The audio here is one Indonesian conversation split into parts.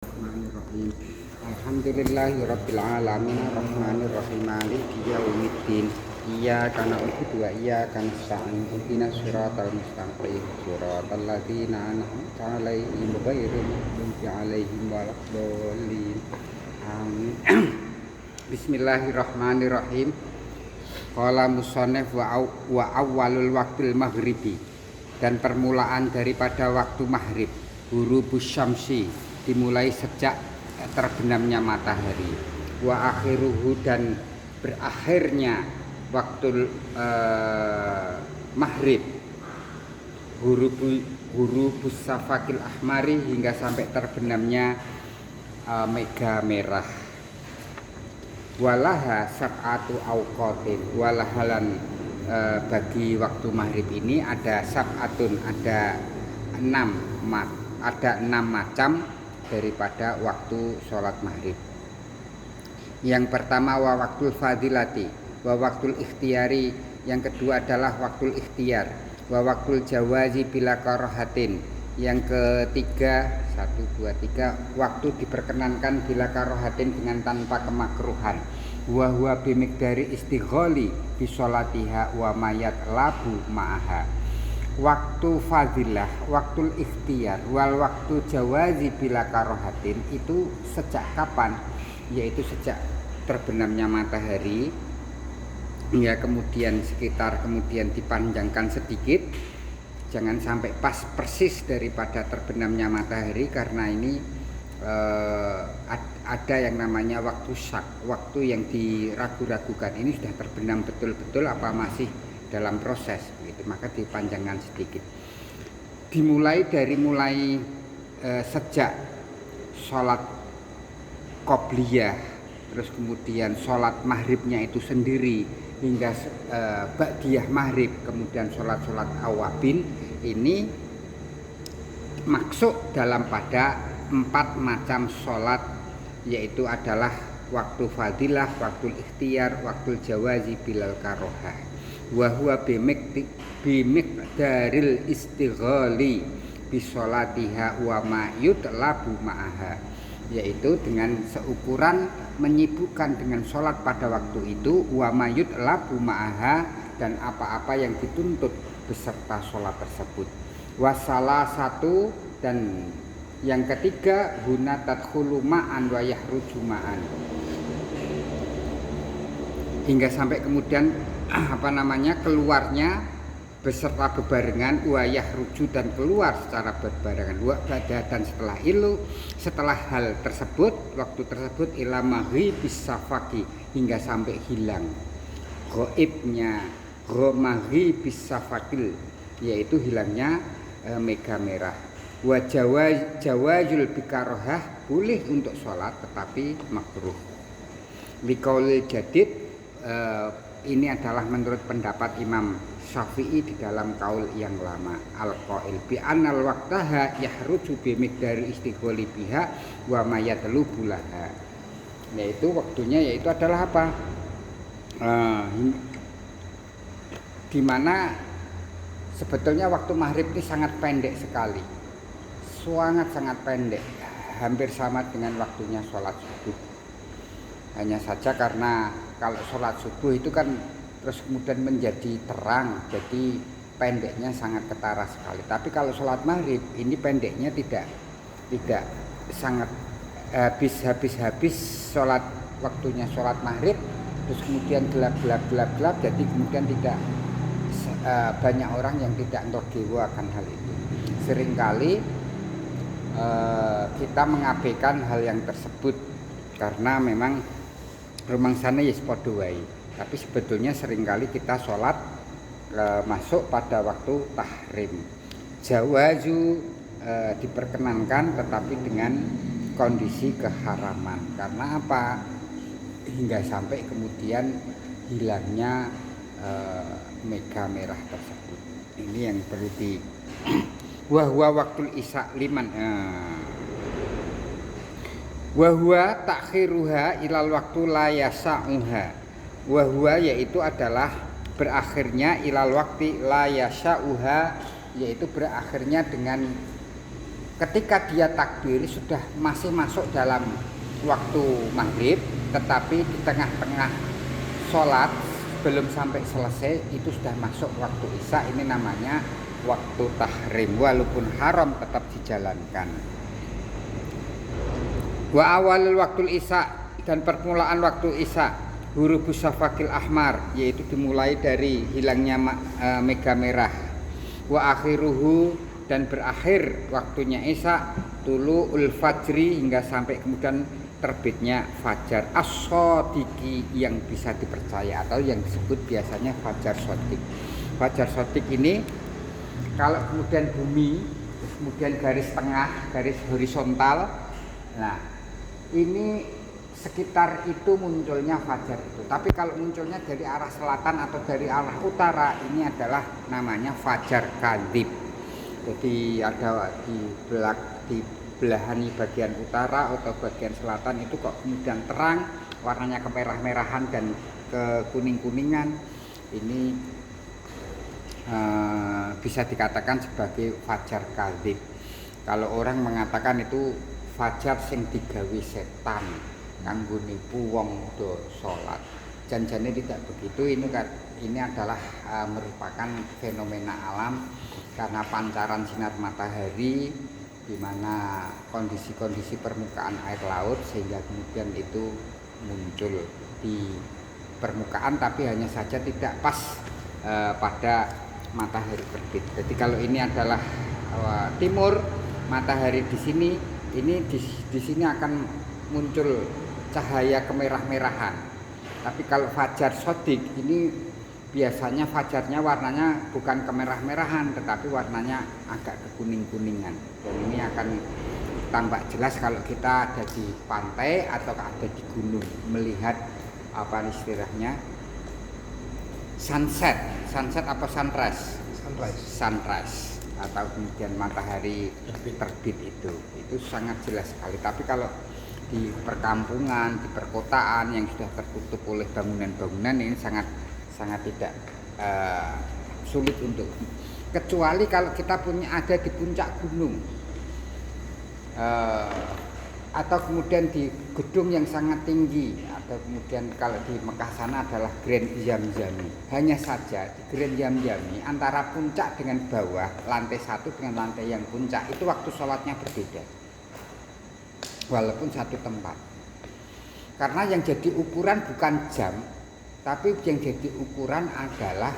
Bismillahirrahmanirrahim. Alhamdulillahirabbil alamin arrahmanirrahim maliki yaumiddin. Iyyaka na'budu wa iyyaka nasta'in. Ihdinas siratal mustaqim. Siratal ladzina an'amta 'alaihim ghairil maghdubi 'alaihim waladdallin. Amin. Bismillahirrahmanirrahim. Qala musannif wa awwalul waqtil maghribi, dan permulaan daripada waktu maghrib, ghurubus syamsi, dimulai sejak terbenamnya matahari, wa akhiruhu, dan berakhirnya waktu maghrib, ghurubus safakil ahmari, hingga sampai terbenamnya mega merah. Walaha sab'atu awqatin, walahalan bagi waktu maghrib ini ada sab'atun, ada enam macam daripada waktu sholat maghrib. Yang pertama wa waktul fadilati, wa waktul ikhtiyari, yang kedua adalah waktul ikhtiyar, wa waktul jawazi bila karohatin, yang ketiga waktu diperkenankan bila karohatin, dengan tanpa kemakruhan, wa huwa bimiqdari istighali bisolatiha wa mayat labu ma'aha. Waktu fadilah, waktu ikhtiyar, wal waktu jawazi bila karohatin itu sejak kapan? Yaitu sejak terbenamnya matahari, ya, kemudian dipanjangkan sedikit, jangan sampai pas persis daripada terbenamnya matahari, karena ini ada yang namanya waktu syak, waktu yang diragu-ragukan ini sudah terbenam betul-betul apa masih dalam proses, gitu. Maka dipanjangkan sedikit. Dimulai dari sejak sholat qobliyah, terus kemudian sholat maghribnya itu sendiri, hingga ba'diyah maghrib, kemudian sholat awabin. Ini maksud dalam pada 4 macam sholat, yaitu adalah waktu fadilah, waktu ikhtiyar, waktu jawazi bilal karohah, wa huwa bimiqdaril istighali bisolatiha wa ma yutlabu ma'aha, yaitu dengan seukuran menyibukkan dengan sholat pada waktu itu, wa ma yutlabu ma'aha, dan apa-apa yang dituntut beserta sholat tersebut. Wasalah satu, dan yang ketiga huna tadkhulu ma'an wa yahruju ma'an, hingga sampai kemudian keluarnya beserta bebarengan, wa yahruju, dan keluar secara berbarengan, wa ba'da, dan setelah hal tersebut, waktu tersebut, ila maghibis safaki, hingga sampai hilang ghaibnya maghibis safakil, yaitu hilangnya mega merah. Wa jawazul bikarohah, boleh untuk sholat tetapi makruh. Liqaulil jadid, ini adalah menurut pendapat Imam Syafi'i di dalam kaul yang lama, al-qail bi annal waqtaha yahruju bi miqdari istigholi biha wa mayatlubu laha, yaitu waktunya yaitu adalah apa? Di mana sebetulnya waktu maghrib ini sangat pendek sekali, sangat pendek, hampir sama dengan waktunya sholat subuh. Hanya saja karena kalau sholat subuh itu kan terus kemudian menjadi terang, jadi pendeknya sangat ketara sekali. Tapi kalau sholat maghrib ini pendeknya tidak sangat habis sholat, waktunya sholat maghrib, terus kemudian gelap, jadi kemudian tidak banyak orang yang tidak ntorgewo akan hal itu. Seringkali kita mengabaikan hal yang tersebut karena memang rumangsane yes padha wae. Tapi sebetulnya seringkali kita sholat masuk pada waktu tahrim. Jawazu diperkenankan, tetapi dengan kondisi keharaman. Karena apa? Hingga sampai kemudian hilangnya mega merah tersebut. Ini yang perlu di wahwa waktul isya liman. Wahwa takhiruha ilal waktu la yasa'uha, wahwa yaitu adalah berakhirnya ilal waktu la yasa'uha, yaitu berakhirnya dengan ketika dia takbir sudah masih masuk dalam waktu maghrib, tetapi di tengah-tengah sholat belum sampai selesai itu sudah masuk waktu isya. Ini namanya waktu tahrim, walaupun haram tetap dijalankan. Wa awalul waktu isya, dan permulaan waktu isya, hurufus syafaqil ahmar, yaitu dimulai dari hilangnya mega merah. Wa akhiruhu, dan berakhir waktunya isya tulu'ul fajri, hingga sampai kemudian terbitnya fajar as-shadiqi, yang bisa dipercaya atau yang disebut biasanya fajar shadiq. Fajar shadiq ini kalau kemudian bumi, kemudian garis tengah, garis horizontal, nah ini sekitar itu munculnya fajar itu. Tapi kalau munculnya dari arah selatan atau dari arah utara, ini adalah namanya fajar kadzib. Jadi ada di belahan bagian utara atau bagian selatan itu kok kemudian terang, warnanya kemerah-merahan dan kekuning-kuningan. Ini bisa dikatakan sebagai fajar kadzib. Kalau orang mengatakan itu fajar sing digawe setan kanggo nipu wong do salat, janjane tidak begitu. Ini adalah merupakan fenomena alam karena pancaran sinar matahari, di mana kondisi-kondisi permukaan air laut, sehingga kemudian itu muncul di permukaan, tapi hanya saja tidak pas pada matahari terbit. Jadi kalau ini adalah timur, matahari di sini, ini di sini akan muncul cahaya kemerah-merahan. Tapi kalau fajar shadiq ini biasanya fajarnya warnanya bukan kemerah-merahan, tetapi warnanya agak kekuning-kuningan. Dan ini akan tampak jelas kalau kita ada di pantai atau ada di gunung melihat apa istilahnya sunset apa sunrise atau kemudian matahari terbit itu sangat jelas sekali. Tapi kalau di perkampungan, di perkotaan yang sudah tertutup oleh bangunan-bangunan, ini sangat tidak sulit untuk, kecuali kalau kita ada di puncak gunung atau kemudian di gedung yang sangat tinggi, atau kemudian kalau di Mekah sana adalah Grand Zamzami. Hanya saja di Grand Zamzami antara puncak dengan bawah, lantai satu dengan lantai yang puncak itu waktu sholatnya berbeda, walaupun satu tempat. Karena yang jadi ukuran bukan jam, tapi yang jadi ukuran adalah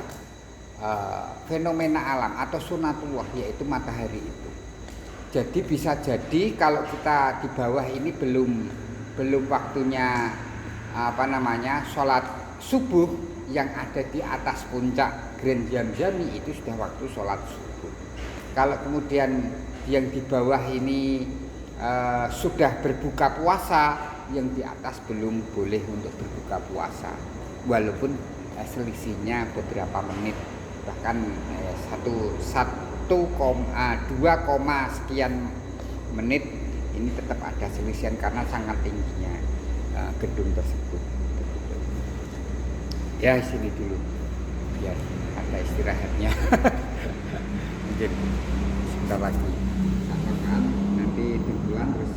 fenomena alam atau sunatullah, yaitu matahari itu. Jadi bisa jadi kalau kita di bawah ini belum waktunya sholat subuh, yang ada di atas puncak Grand Zamzami itu sudah waktu sholat subuh. Kalau kemudian yang di bawah ini sudah berbuka puasa, yang di atas belum boleh untuk berbuka puasa, walaupun selisihnya beberapa menit, bahkan 2, sekian menit, ini tetap ada selisihan karena sangat tingginya gedung tersebut. Ya, sini dulu biar ada istirahatnya. Mungkin sebentar lagi nanti tenggelam terus